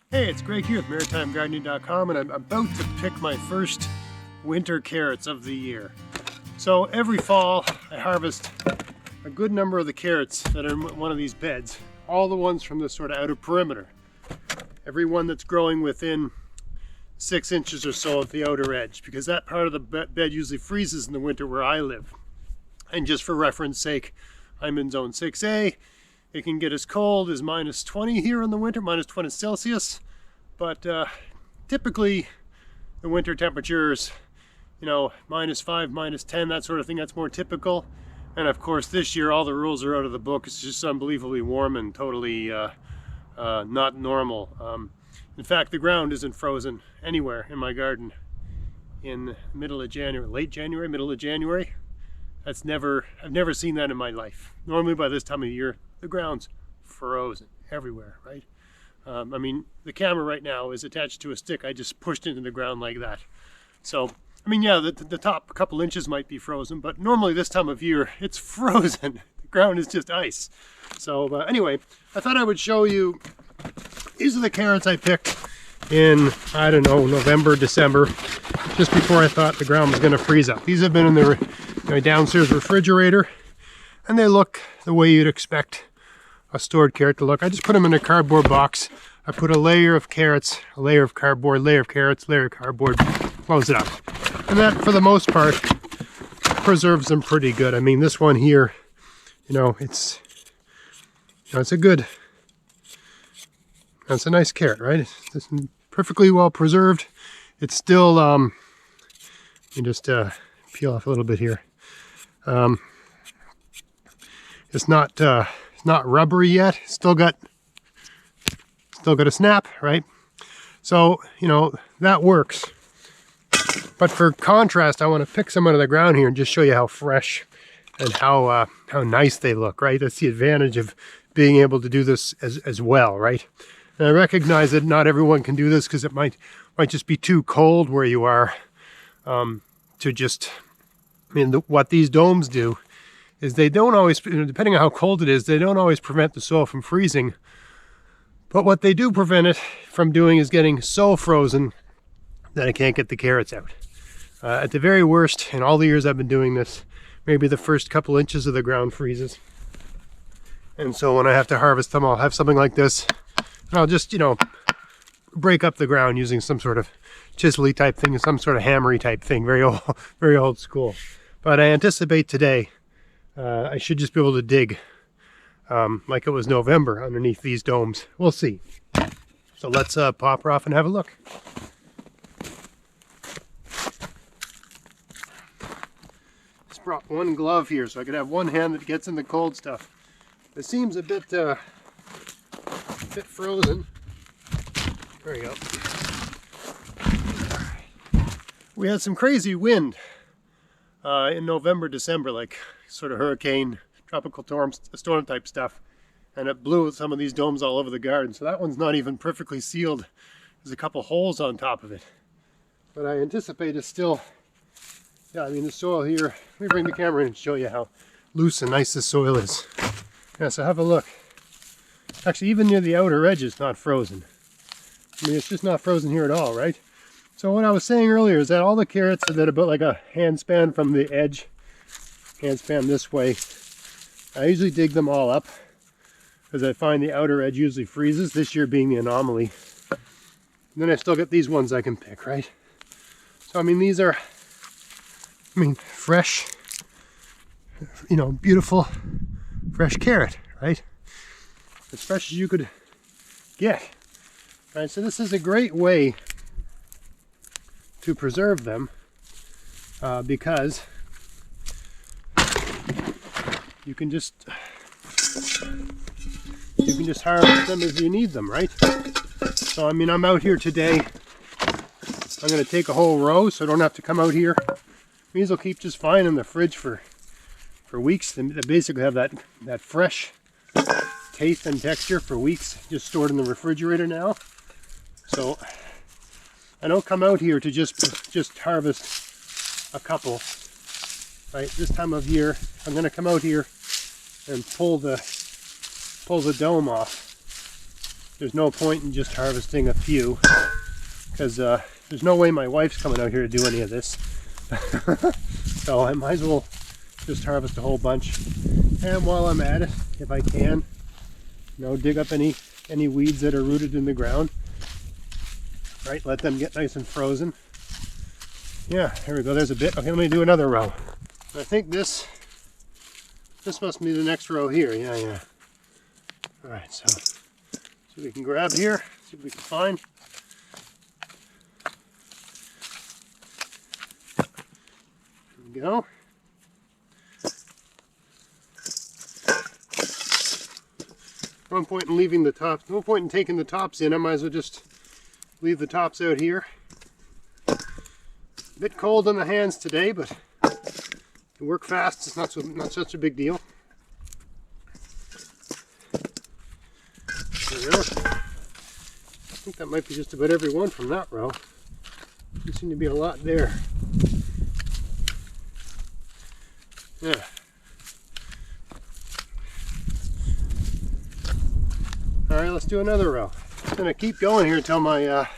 Hey, it's Greg here with MaritimeGardening.com, and I'm about to pick my first winter carrots of the year. So every fall I harvest a good number of the carrots that are in one of these beds, all the ones from the sort of outer perimeter. Every one that's growing within 6 inches or so of the outer edge, because that part of the bed usually freezes in the winter where I live. And just for reference sake, I'm in zone 6A. It can get as cold as minus 20 here in the winter, minus 20 Celsius. But typically the winter temperatures, minus 5, minus 10, that sort of thing, that's more typical. And of course this year all the rules are out of the book. It's just unbelievably warm and totally not normal. In fact, the ground isn't frozen anywhere in my garden in middle of January, late January, middle of January. I've never seen that in my life. Normally by this time of year, the ground's frozen everywhere, right? I mean, the camera right now is attached to a stick. I just pushed it into the ground like that. So, I mean, yeah, the top couple inches might be frozen, but normally this time of year, it's frozen. The ground is just ice. So anyway, I thought I would show you, these are the carrots I picked in, I don't know, November, December, just before I thought the ground was gonna freeze up. These have been in my downstairs refrigerator, and they look the way you'd expect a stored carrot to look. I just put them in a cardboard box. I put a layer of carrots, a layer of cardboard, layer of carrots, layer of cardboard, close it up. And that, for the most part, preserves them pretty good. I mean, this one here, it's a nice carrot, right? It's perfectly well preserved. It's still, let me just peel off a little bit here. It's not rubbery yet. Still got a snap, right? So, that works. But for contrast, I want to pick some out of the ground here and just show you how fresh and how nice they look, right? That's the advantage of being able to do this as well, right? And I recognize that not everyone can do this because it might just be too cold where you are to just, what these domes do is they don't always, depending on how cold it is, they don't always prevent the soil from freezing. But what they do prevent it from doing is getting so frozen that it can't get the carrots out. At the very worst, in all the years I've been doing this, maybe the first couple inches of the ground freezes. And so when I have to harvest them, I'll have something like this. And I'll just, break up the ground using some sort of chisel-y type thing, some sort of hammery type thing, very old school. But I anticipate today, I should just be able to dig like it was November underneath these domes. We'll see. So let's pop her off and have a look. Just brought one glove here so I could have one hand that gets in the cold stuff. It seems a bit frozen. There we go. We had some crazy wind in November, December, like sort of hurricane, tropical storm type stuff, and it blew some of these domes all over the garden. So that one's not even perfectly sealed. There's a couple holes on top of it, but I anticipate it's still, the soil here, let me bring the camera in and show you how loose and nice this soil is. Yeah, so have a look. Actually, even near the outer edge it's not frozen. It's just not frozen here at all, right? So what I was saying earlier is that all the carrots are that about like a hand span from the edge, hand span this way. I usually dig them all up because I find the outer edge usually freezes, this year being the anomaly. And then I still get these ones I can pick, right? So these are, fresh, beautiful, fresh carrot, right? As fresh as you could get. Right, so this is a great way to preserve them because you can just harvest them as you need them, right? So I'm out here today. I'm going to take a whole row so I don't have to come out here. These will keep just fine in the fridge for weeks. They basically have that fresh taste and texture for weeks, just stored in the refrigerator now. So I don't come out here to just harvest a couple. Right, this time of year, I'm going to come out here and pull the dome off there's no point in just harvesting a few, because there's no way my wife's coming out here to do any of this. So I might as well just harvest a whole bunch. And while I'm at it, if I can, you know, dig up any weeds that are rooted in the ground. Right, let them get nice and frozen. Yeah, here we go, there's a bit. Okay, let me do another row. I think this must be the next row here. Yeah. All right, so we can grab here, see what we can find. There we go. No point in leaving the tops. No point in taking the tops in. I might as well just leave the tops out here. A bit cold on the hands today, but you work fast. It's not such a big deal. There we go. I think that might be just about every one from that row. There seem to be a lot there. Yeah. All right, let's do another row. I'm gonna keep going here till my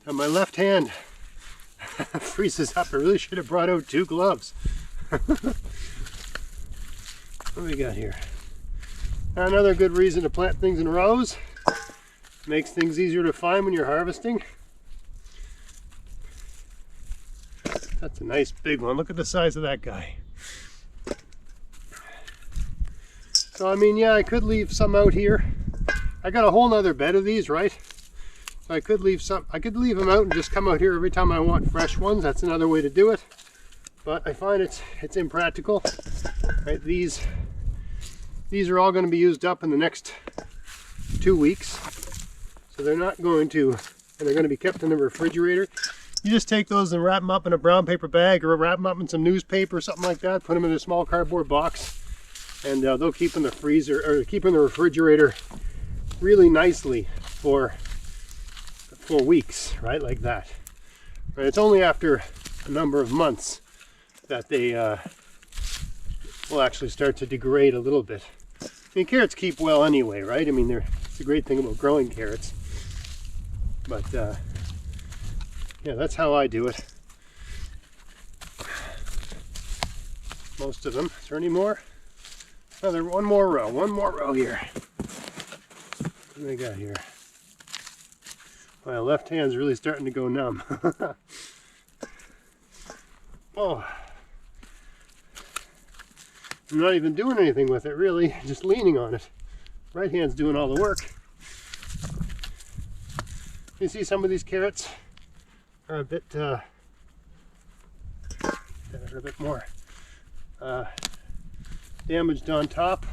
left hand freezes up. I really should have brought out 2 gloves. What do we got here? Another good reason to plant things in rows. Makes things easier to find when you're harvesting. That's a nice big one. Look at the size of that guy. So I mean, yeah, I could leave some out here. I got a whole nother bed of these, right? So I could leave some. I could leave them out and just come out here every time I want fresh ones. That's another way to do it. But I find it's impractical. Right? These are all going to be used up in the next 2 weeks. So they're not going to, and they're going to be kept in the refrigerator. You just take those and wrap them up in a brown paper bag, or wrap them up in some newspaper or something like that. Put them in a small cardboard box, and they'll keep in the freezer or keep in the refrigerator really nicely for weeks, right? Like that. Right? It's only after a number of months that they will actually start to degrade a little bit. I mean, carrots keep well anyway, right? I mean, it's a great thing about growing carrots. But yeah, that's how I do it. Most of them. Is there any more? One more row here. What do we got here? My left hand's really starting to go numb. Oh. I'm not even doing anything with it, really. Just leaning on it. Right hand's doing all the work. You see some of these carrots are a bit more damaged on top.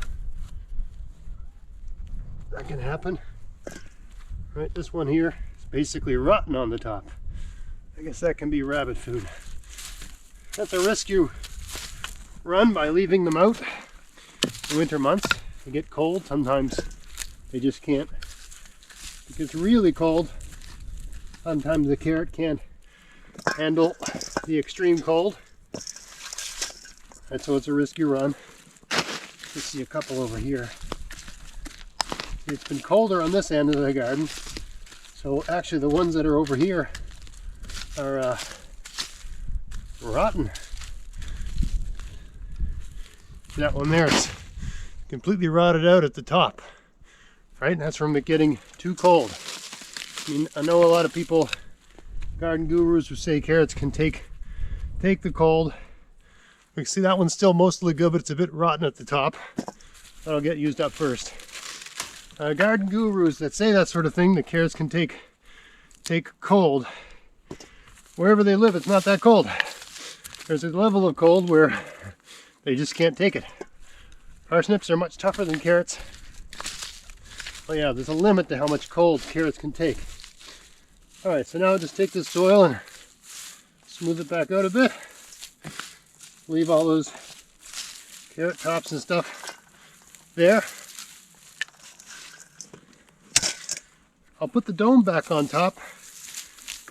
That can happen. Right, this one here is basically rotten on the top. I guess that can be rabbit food. That's a risk you run by leaving them out in winter months. They get cold. Sometimes they just can't. It gets really cold. Sometimes the carrot can't handle the extreme cold. And so it's a risk you run. You see a couple over here. It's been colder on this end of the garden. So actually the ones that are over here are rotten. That one there is completely rotted out at the top. Right? And that's from it getting too cold. I mean, I know a lot of people, garden gurus, who say carrots can take the cold. We can see that one's still mostly good, but it's a bit rotten at the top. That'll get used up first. Garden gurus that say that sort of thing, the carrots can take cold. Wherever they live, it's not that cold. There's a level of cold where they just can't take it. Parsnips are much tougher than carrots. Oh yeah, there's a limit to how much cold carrots can take. Alright, so now just take this soil and smooth it back out a bit. Leave all those carrot tops and stuff there. I'll put the dome back on top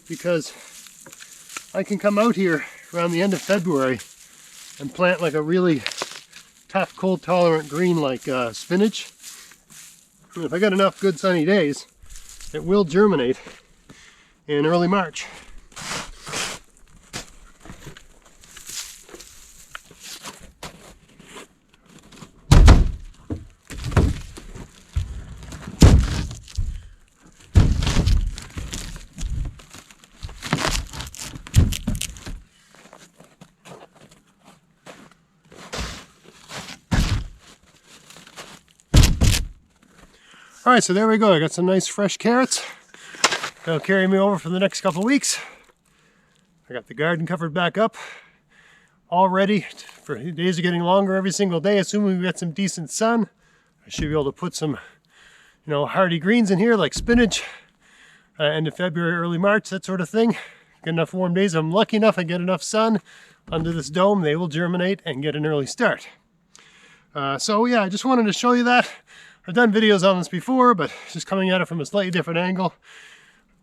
because I can come out here around the end of February and plant like a really tough, cold tolerant green like spinach. And if I get enough good sunny days, it will germinate in early March. All right, so there we go. I got some nice fresh carrots. That'll carry me over for the next couple weeks. I got the garden covered back up, all ready. For the days are getting longer every single day. Assuming we get some decent sun, I should be able to put some, hardy greens in here like spinach. End of February, early March, that sort of thing. Get enough warm days. If I'm lucky enough and get enough sun under this dome, they will germinate and get an early start. So yeah, I just wanted to show you that. I've done videos on this before, but just coming at it from a slightly different angle.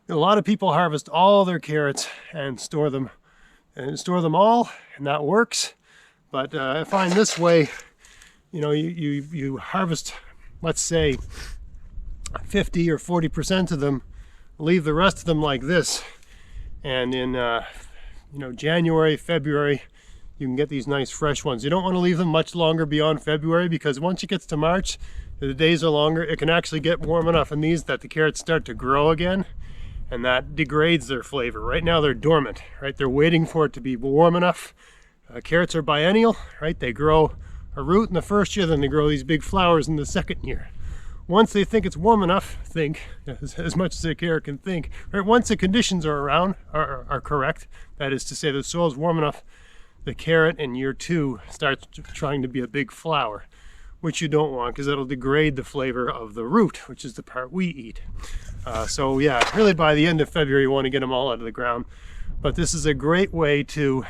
A lot of people harvest all their carrots and store them all, and that works. But I find this way, you harvest, let's say, 50 or 40% of them, leave the rest of them like this, and in January, February, you can get these nice fresh ones. You don't want to leave them much longer beyond February, because once it gets to March, the days are longer. It can actually get warm enough in these that the carrots start to grow again, and that degrades their flavor. Right now they're dormant, right? They're waiting for it to be warm enough. Carrots are biennial, right? They grow a root in the first year, then they grow these big flowers in the second year. Once they think it's warm enough, as much as a carrot can think, right? Once the conditions are correct, that is to say the soil's warm enough, the carrot in year 2 starts trying to be a big flower, which you don't want, because it'll degrade the flavor of the root, which is the part we eat. So yeah, really by the end of February you want to get them all out of the ground. But this is a great way to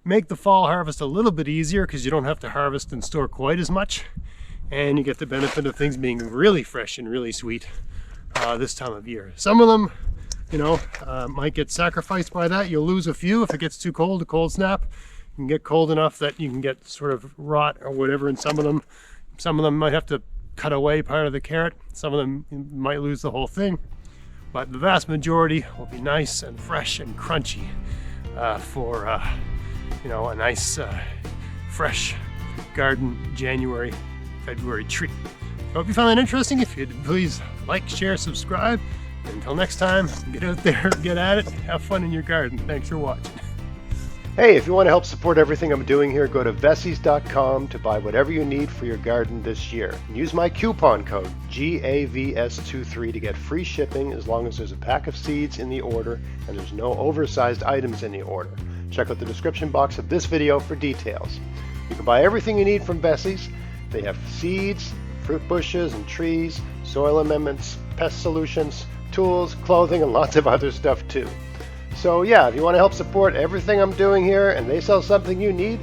make the fall harvest a little bit easier, because you don't have to harvest and store quite as much, and you get the benefit of things being really fresh and really sweet this time of year. Some of them, might get sacrificed by that. You'll lose a few if it gets too cold, a cold snap. You can get cold enough that you can get sort of rot or whatever in some of them. Some of them might have to cut away part of the carrot. Some of them might lose the whole thing. But the vast majority will be nice and fresh and crunchy for a nice fresh garden January, February treat. I hope you found that interesting. If you'd please like, share, subscribe. Until next time, get out there, get at it, have fun in your garden. Thanks for watching. Hey, if you want to help support everything I'm doing here, go to vessies.com to buy whatever you need for your garden this year. And use my coupon code GAVS23 to get free shipping as long as there's a pack of seeds in the order and there's no oversized items in the order. Check out the description box of this video for details. You can buy everything you need from Vessies. They have seeds, fruit bushes and trees, soil amendments, pest solutions, tools, clothing, and lots of other stuff too. So yeah, if you want to help support everything I'm doing here and they sell something you need,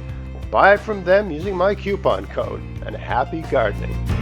buy it from them using my coupon code, and happy gardening.